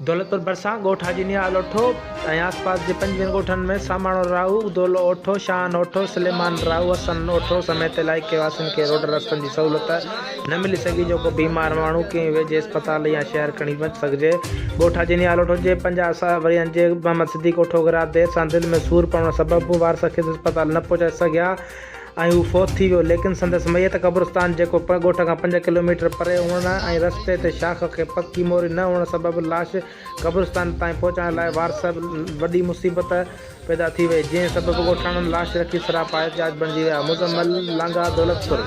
दौलतपुर बरसा ॻोठ हाजिनिया अलोठो ऐं आसपास जे 5 ॻोठनि में सामाणो राहू दोलो ओठो शान ओठो सलेमान राहू हसन ओठो समेत इलाइक़े वासियुनि खे रोड रस्तनि जी सहूलियत न मिली सघी जो को बीमार माण्हू कंहिं वेझे अस्पताल या शहर खणी वञी सघिजे। ॻोठ हाजिनिया अलोठो जे 50 वरियनि जे मोहम्मद सिद्दीक़ ओठो घरा देर सां दिलि में सूर पवण सबबि वारस खे अस्पताल न पहुचाए सघिया ऐं हू फोत थी वियो, लेकिन संदसि मैयत क़ब्रिस्तान जेको ॻोठ खां 5 किलोमीटर परे हुअण ऐं रस्ते ते शाख खे पकी मोरी न हुअण सबबि लाश क़ब्रिस्तान ताईं पहुचाइण लाइ वारस वॾी मुसीबत पैदा थी वई, जंहिं सबबि ॻोठाणनि लाश रखी सरापा एहतिजाज बणिजी विया। मुज़म्मिल लांघा दौलतपुर।